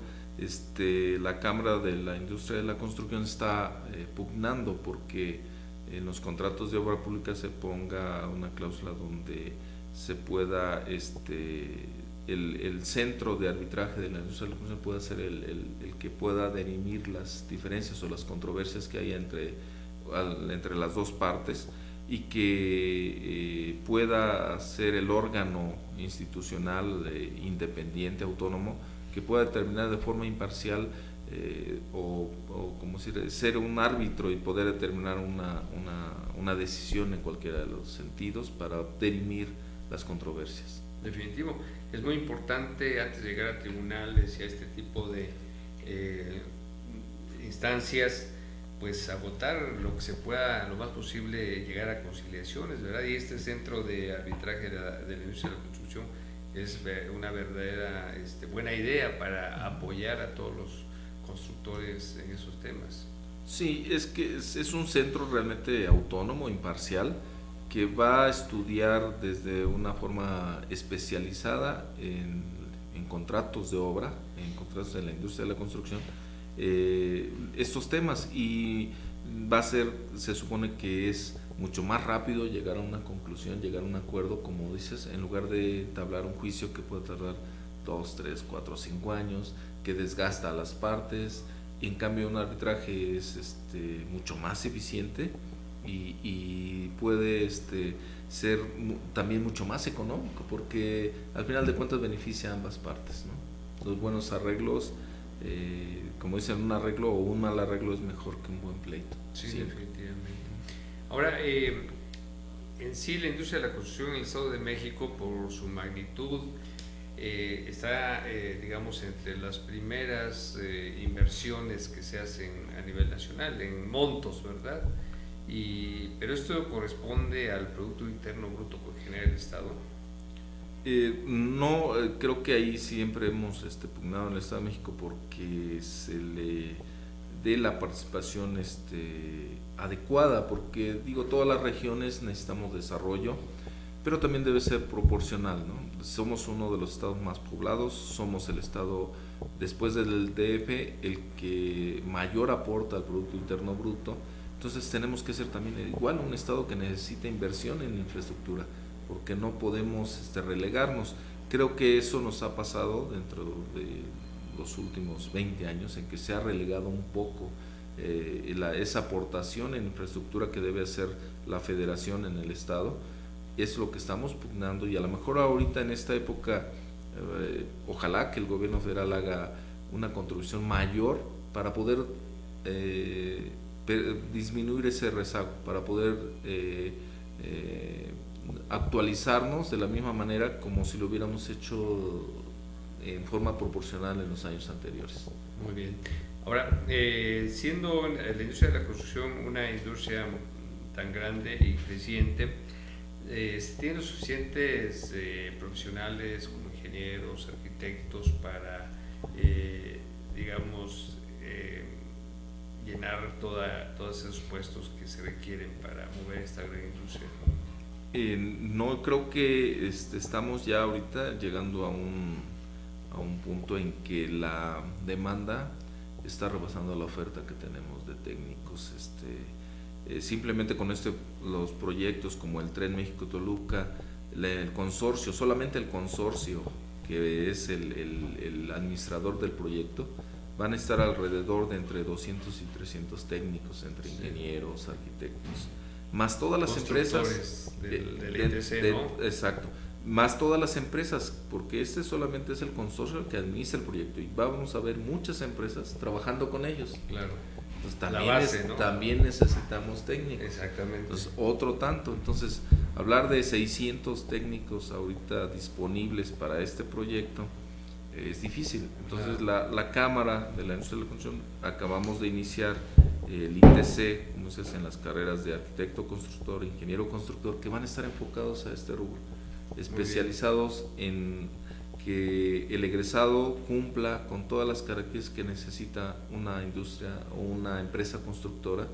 la Cámara de la Industria de la Construcción está pugnando porque en los contratos de obra pública se ponga una cláusula donde se pueda el centro de arbitraje de la industria de la construcción pueda ser el que pueda dirimir las diferencias o las controversias que hay entre las dos partes, y que pueda ser el órgano institucional independiente, autónomo, que pueda determinar de forma imparcial o como ser un árbitro y poder determinar una decisión en cualquiera de los sentidos para dirimir las controversias. Definitivo. Es muy importante, antes de llegar a tribunales y a este tipo de instancias, pues agotar lo que se pueda, lo más posible, llegar a conciliaciones, ¿verdad? Y este centro de arbitraje de la industria de la construcción es una verdadera buena idea para apoyar a todos los constructores en esos temas. Sí, es que es un centro realmente autónomo, imparcial, que va a estudiar desde una forma especializada en contratos de obra, en contratos de la industria de la construcción, estos temas, y va a ser, se supone que es mucho más rápido llegar a una conclusión, llegar a un acuerdo, como dices, en lugar de entablar un juicio que puede tardar 2, 3, 4, 5 años, que desgasta a las partes. En cambio, un arbitraje es mucho más eficiente y puede ser también mucho más económico, porque al final de cuentas beneficia a ambas partes, ¿no? Los buenos arreglos, como dicen, un arreglo o un mal arreglo es mejor que un buen pleito. Sí, Siempre. definitivamente. Ahora, en sí la industria de la construcción en el Estado de México, por su magnitud, está, digamos, entre las primeras inversiones que se hacen a nivel nacional, en montos, ¿verdad? Pero esto corresponde al Producto Interno Bruto que genera el Estado. No, creo que ahí siempre hemos pugnado en el Estado de México porque se le dé la participación adecuada, porque digo, todas las regiones necesitamos desarrollo, pero también debe ser proporcional, ¿no? Somos uno de los estados más poblados, somos el estado, después del DF, el que mayor aporta al Producto Interno Bruto. Entonces tenemos que ser también igual un estado que necesita inversión en infraestructura, porque no podemos relegarnos. Creo que eso nos ha pasado dentro de los últimos 20 años, en que se ha relegado un poco esa aportación en infraestructura que debe hacer la federación en el estado. Es lo que estamos pugnando, y a lo mejor ahorita en esta época ojalá que el gobierno federal haga una contribución mayor para poder disminuir ese rezago, para poder actualizarnos de la misma manera como si lo hubiéramos hecho en forma proporcional en los años anteriores. Muy bien. Ahora, siendo la industria de la construcción una industria tan grande y creciente, ¿se tienen suficientes profesionales como ingenieros, arquitectos para, digamos, llenar todos esos puestos que se requieren para mover esta gran industria? No, creo que estamos ya ahorita llegando a un punto en que la demanda está rebasando la oferta que tenemos de técnicos. Simplemente con los proyectos como el Tren México-Toluca, el consorcio, solamente el consorcio, que es el administrador del proyecto, van a estar alrededor de entre 200 y 300 técnicos, entre ingenieros, arquitectos, más todas las empresas del ITC, ¿no? Exacto, más todas las empresas, porque solamente es el consorcio que administra el proyecto, y vamos a ver muchas empresas trabajando con ellos. Claro. Entonces, La base, ¿no? también necesitamos técnicos. Exactamente. Entonces, otro tanto. Entonces, hablar de 600 técnicos ahorita disponibles para este proyecto es difícil. Entonces, claro, la Cámara de la Industria de la Construcción, acabamos de iniciar el ITC, como se hace en las carreras de arquitecto constructor, ingeniero constructor, que van a estar enfocados a este rubro, especializados en que el egresado cumpla con todas las características que necesita una industria o una empresa constructora,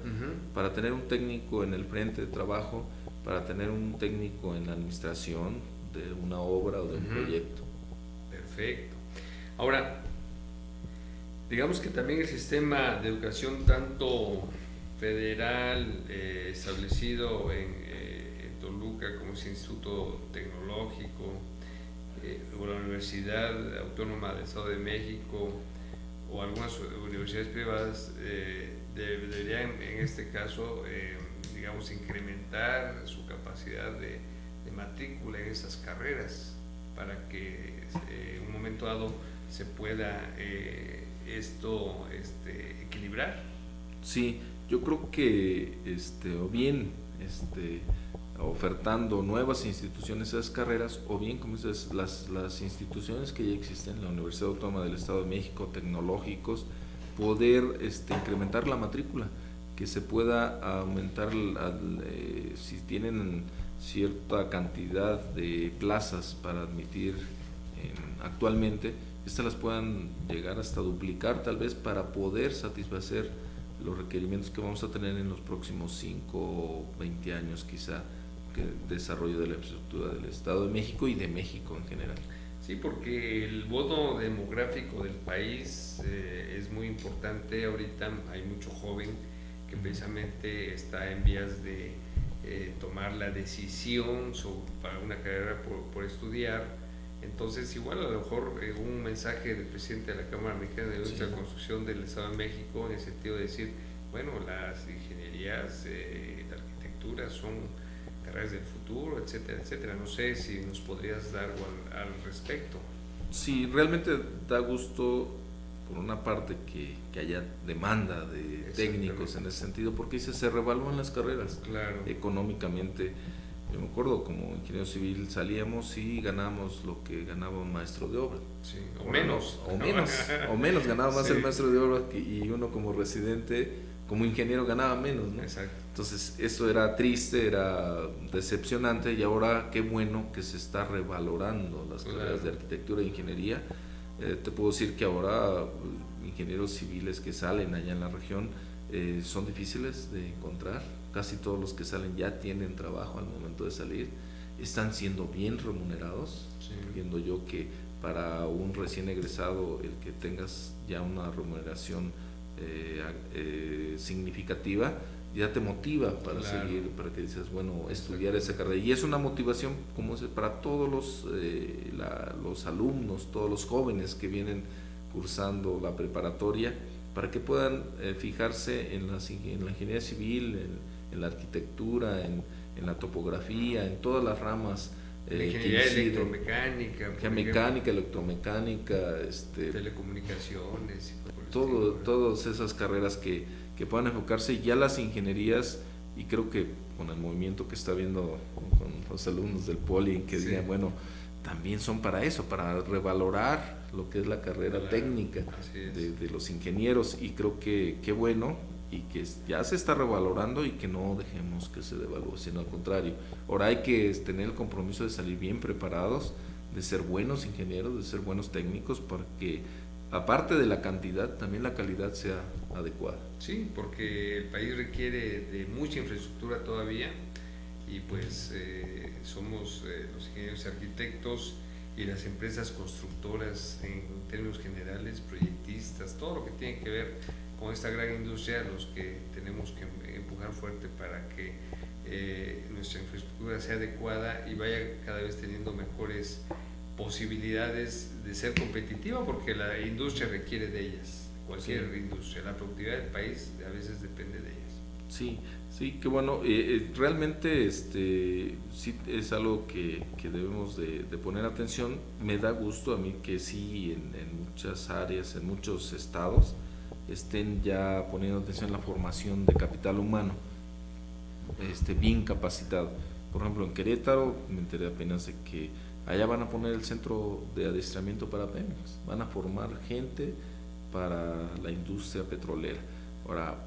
para tener un técnico en el frente de trabajo, para tener un técnico en la administración de una obra o de un proyecto. Perfecto. Ahora, digamos que también el sistema de educación, tanto federal establecido en Toluca, como ese Instituto Tecnológico, o la Universidad Autónoma del Estado de México, o algunas universidades privadas, deberían en este caso, digamos, incrementar su capacidad de matrícula en esas carreras, para que en un momento dado se pueda esto equilibrar. Sí, yo creo que o bien ofertando nuevas instituciones a esas carreras, o bien, como dices, las instituciones que ya existen, la Universidad Autónoma del Estado de México, tecnológicos, poder incrementar la matrícula, que se pueda aumentar, si tienen cierta cantidad de plazas para admitir actualmente, estas las puedan llegar hasta duplicar tal vez para poder satisfacer los requerimientos que vamos a tener en los próximos 5 o 20 años quizá, que desarrollo de la infraestructura del Estado de México y de México en general. Sí, porque el bono demográfico del país es muy importante. Ahorita hay mucho joven que precisamente está en vías de tomar la decisión para una carrera por estudiar. Entonces, igual a lo mejor un mensaje del presidente de la Cámara Mexicana de Industria de Construcción del Estado de México, en el sentido de decir, bueno, las ingenierías, la arquitectura son carreras del futuro, etcétera, etcétera. No sé si nos podrías dar algo al respecto. Sí, realmente da gusto, por una parte, que haya demanda de técnicos en ese sentido, porque se revalúan las carreras. Claro. Económicamente. Yo me acuerdo, como ingeniero civil salíamos y ganábamos lo que ganaba un maestro de obra. Sí, o menos. O menos ganaba más el maestro de obra y uno como residente, como ingeniero ganaba menos, ¿no? Exacto. Entonces eso era triste, era decepcionante, y ahora qué bueno que se está revalorando las carreras de arquitectura e ingeniería. Te puedo decir que ahora ingenieros civiles que salen allá en la región son difíciles de encontrar. Casi todos los que salen ya tienen trabajo al momento de salir, están siendo bien remunerados, viendo yo que para un recién egresado el que tengas ya una remuneración significativa ya te motiva para seguir, para que dices, bueno, estudiar esa carrera, y es una motivación como para todos los alumnos, todos los jóvenes que vienen cursando la preparatoria, para que puedan fijarse en la ingeniería civil, en la arquitectura, en la topografía, en todas las ramas. La ingeniería electromecánica, mecánica, electromecánica, telecomunicaciones, todas esas carreras que puedan enfocarse ya las ingenierías, y creo que con el movimiento que está habiendo con los alumnos del Poli, que digan, bueno, también son para eso, para revalorar lo que es la carrera técnica de los ingenieros, y creo que qué bueno, y que ya se está revalorando, y que no dejemos que se devalúe, sino al contrario. Ahora hay que tener el compromiso de salir bien preparados, de ser buenos ingenieros, de ser buenos técnicos, para que aparte de la cantidad, también la calidad sea adecuada. Sí, porque el país requiere de mucha infraestructura todavía, y pues somos los ingenieros y arquitectos y las empresas constructoras en términos generales, proyectistas, todo lo que tiene que ver con esta gran industria, los que tenemos que empujar fuerte para que nuestra infraestructura sea adecuada y vaya cada vez teniendo mejores posibilidades de ser competitiva, porque la industria requiere de ellas, cualquier industria, la productividad del país a veces depende de ellas. Sí, que bueno, realmente sí es algo que debemos de poner atención. Me da gusto a mí que sí en muchas áreas, en muchos estados, estén ya poniendo atención en la formación de capital humano, bien capacitado. Por ejemplo, en Querétaro me enteré apenas de que allá van a poner el centro de adiestramiento para Pemex, van a formar gente para la industria petrolera. Ahora,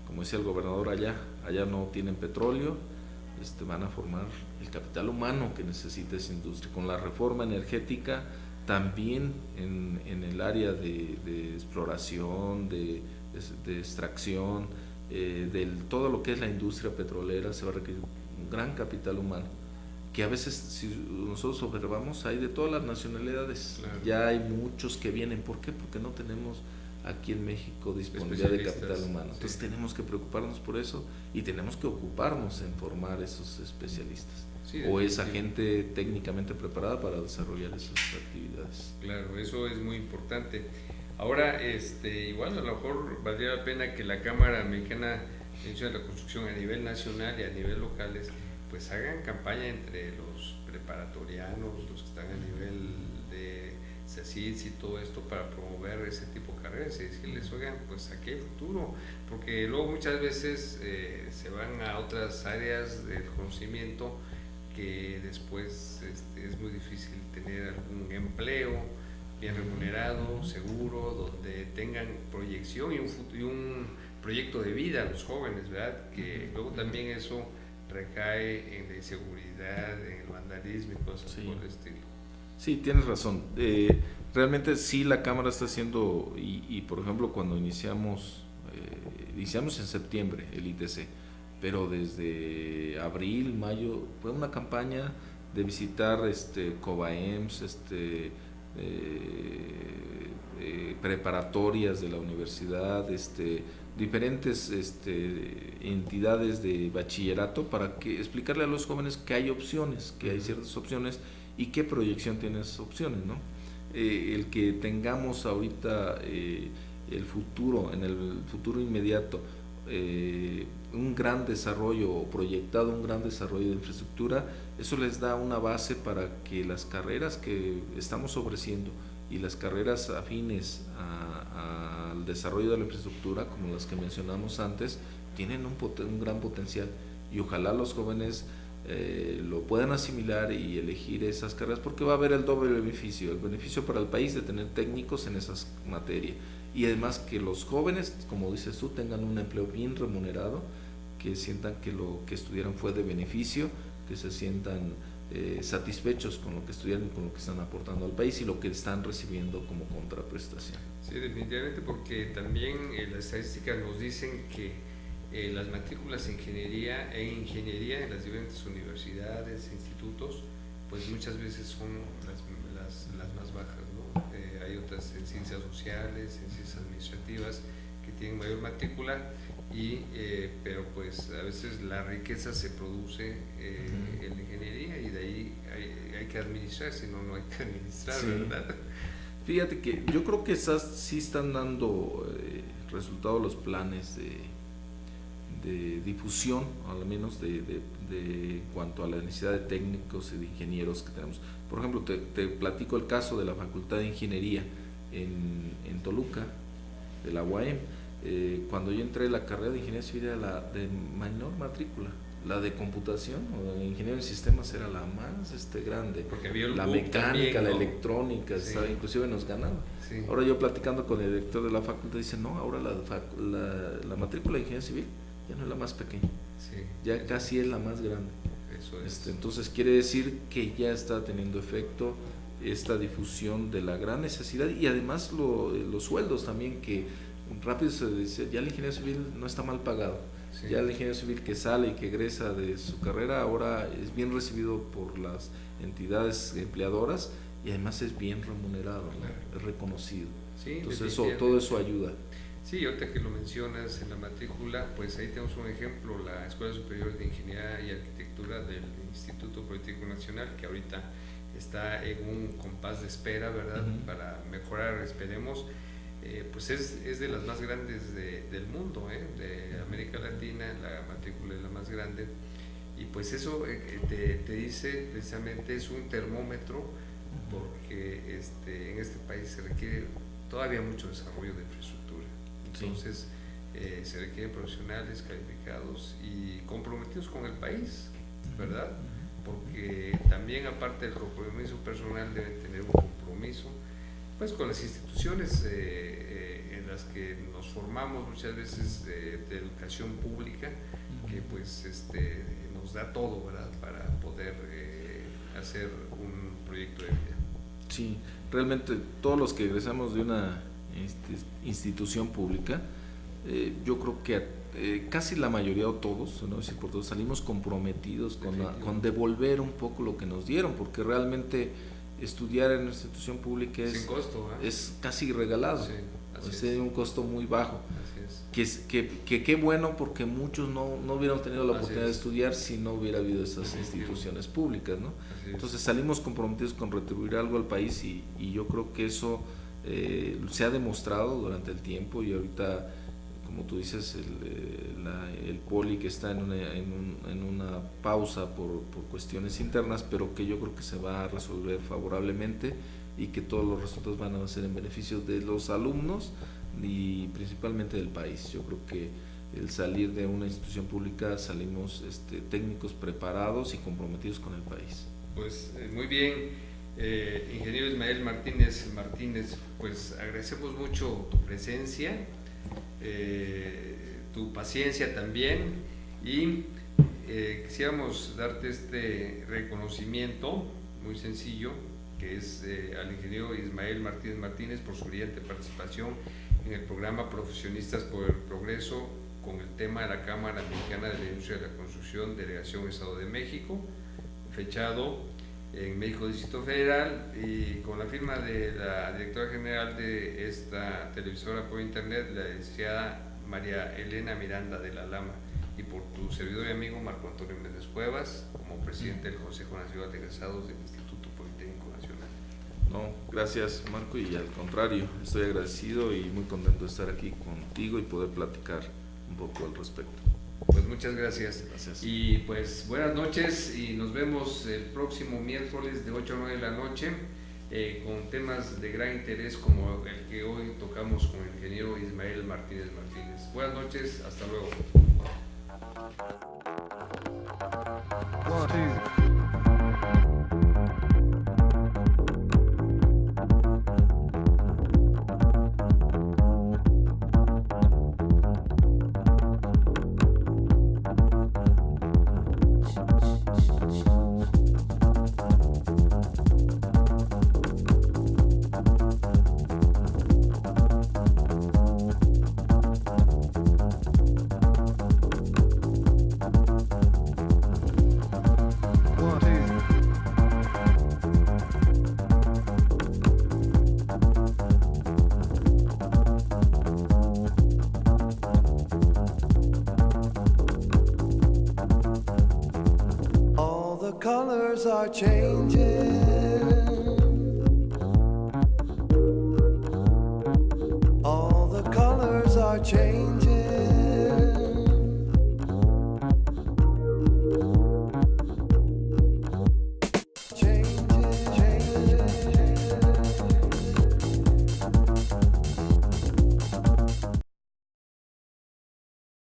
como decía el gobernador, allá no tienen petróleo, van a formar el capital humano que necesita esa industria. Con la reforma energética, también en el área de exploración, de extracción, todo lo que es la industria petrolera, se va a requerir un gran capital humano, que a veces, si nosotros observamos, hay de todas las nacionalidades. Claro. Ya hay muchos que vienen. ¿Por qué? Porque no tenemos aquí en México disponibilidad de capital humano. Entonces tenemos que preocuparnos por eso, y tenemos que ocuparnos en formar esos especialistas, o esa gente técnicamente preparada para desarrollar esas actividades. Claro, eso es muy importante. Ahora, igual a lo mejor valdría la pena que la Cámara Mexicana de la Construcción a nivel nacional y a nivel locales pues hagan campaña entre los preparatorianos, los que están a nivel de CECITS y todo esto, para promover ese tipo de carreras y decirles, oigan, pues aquí hay futuro, porque luego muchas veces se van a otras áreas del conocimiento que después es muy difícil tener algún empleo bien remunerado, seguro, donde tengan proyección y un proyecto de vida a los jóvenes, ¿verdad? Que luego también eso recae en la inseguridad, en el vandalismo y cosas por el estilo. Sí, tienes razón. Realmente sí la Cámara está haciendo, y por ejemplo cuando iniciamos en septiembre el ITC, pero desde abril, mayo, fue una campaña de visitar COBAEMS, preparatorias de la universidad, diferentes entidades de bachillerato para que explicarle a los jóvenes que hay opciones, que hay ciertas opciones y qué proyección tienen esas opciones, ¿no? El que tengamos ahorita el futuro, en el futuro inmediato, un gran desarrollo o proyectado un gran desarrollo de infraestructura, eso les da una base para que las carreras que estamos ofreciendo y las carreras afines al desarrollo de la infraestructura, como las que mencionamos antes, tienen un gran potencial, y ojalá los jóvenes lo puedan asimilar y elegir esas carreras, porque va a haber el doble beneficio, el beneficio para el país de tener técnicos en esas materias, y además que los jóvenes, como dices tú, tengan un empleo bien remunerado, que sientan que lo que estudiaron fue de beneficio, que se sientan satisfechos con lo que estudiaron y con lo que están aportando al país y lo que están recibiendo como contraprestación. Sí, definitivamente, porque también las estadísticas nos dicen que las matrículas en ingeniería en las diferentes universidades, institutos, pues muchas veces son las más bajas, ¿no? Hay otras en ciencias sociales, en ciencias administrativas que tienen mayor matrícula, pero pues a veces la riqueza se produce en la ingeniería, y de ahí hay que administrar, si no, no hay que administrar, sí. ¿Verdad? Fíjate que yo creo que sí están dando resultados los planes de difusión, al menos de cuanto a la necesidad de técnicos y de ingenieros que tenemos. Por ejemplo, te platico el caso de la Facultad de Ingeniería en Toluca, de la UAM. Cuando yo entré, la carrera de Ingeniería Civil era la de menor matrícula, la de computación o de ingeniero en sistemas era la más grande, porque había la mecánica, también, ¿no? La electrónica, sí. Inclusive nos ganaba. Sí. Ahora yo platicando con el director de la facultad, dice, no, ahora la matrícula de Ingeniería Civil ya no es la más pequeña, sí, ya casi es la más grande. Eso es. Entonces quiere decir que ya está teniendo efecto esta difusión de la gran necesidad, y además los sueldos también, que rápido se dice, ya el ingeniero civil no está mal pagado, sí. Ya el ingeniero civil que sale y que egresa de su carrera ahora es bien recibido por las entidades empleadoras, y además es bien remunerado, claro. ¿No? Es reconocido. Sí, entonces todo eso ayuda. Sí, ahorita que lo mencionas en la matrícula, pues ahí tenemos un ejemplo, la Escuela Superior de Ingeniería y Arquitectura del Instituto Politécnico Nacional, que ahorita está en un compás de espera, ¿verdad? Para mejorar, esperemos. Pues es de las más grandes del mundo, de América Latina, la matrícula es la más grande, y pues eso te dice precisamente, es un termómetro, porque en este país se requiere todavía mucho desarrollo de infraestructura. Entonces se requieren profesionales calificados y comprometidos con el país, ¿verdad? Porque también, aparte del compromiso personal, deben tener un compromiso pues con las instituciones en las que nos formamos, muchas veces de educación pública, que pues nos da todo, ¿verdad?, para poder hacer un proyecto de vida. Sí, realmente todos los que egresamos de una institución pública, yo creo que casi la mayoría, o todos, no decir por todos, salimos comprometidos con devolver un poco lo que nos dieron, porque realmente estudiar en una institución pública sin costo, es casi regalado, sí, es un costo muy bajo. Así es. Que qué bueno, porque muchos no hubiéramos tenido la oportunidad de estudiar si no hubiera habido esas instituciones públicas, ¿no? Entonces salimos comprometidos con retribuir algo al país, y yo creo que eso se ha demostrado durante el tiempo, y ahorita, como tú dices, el Poli que está en una pausa por cuestiones internas, pero que yo creo que se va a resolver favorablemente, y que todos los resultados van a ser en beneficio de los alumnos y principalmente del país. Yo creo que el salir de una institución pública salimos técnicos preparados y comprometidos con el país. Pues muy bien, ingeniero Ismael Martínez, pues agradecemos mucho tu presencia, tu paciencia también, y quisiéramos darte este reconocimiento muy sencillo que es al ingeniero Ismael Martínez Martínez por su brillante participación en el programa Profesionistas por el Progreso con el tema de la Cámara Mexicana de la Industria de la Construcción, Delegación Estado de México, fechado en México Distrito Federal, y con la firma de la directora general de esta televisora por internet, la licenciada María Elena Miranda de la Lama, y por tu servidor y amigo Marco Antonio Méndez Cuevas, como presidente del Consejo Nacional de Egresados del Instituto Politécnico Nacional. No, gracias Marco, y al contrario, estoy agradecido y muy contento de estar aquí contigo y poder platicar un poco al respecto. Pues muchas gracias. Gracias. Y pues buenas noches, y nos vemos el próximo miércoles de 8 a 9 de la noche con temas de gran interés como el que hoy tocamos con el ingeniero Ismael Martínez Martínez. Buenas noches, hasta luego. Colors are changing.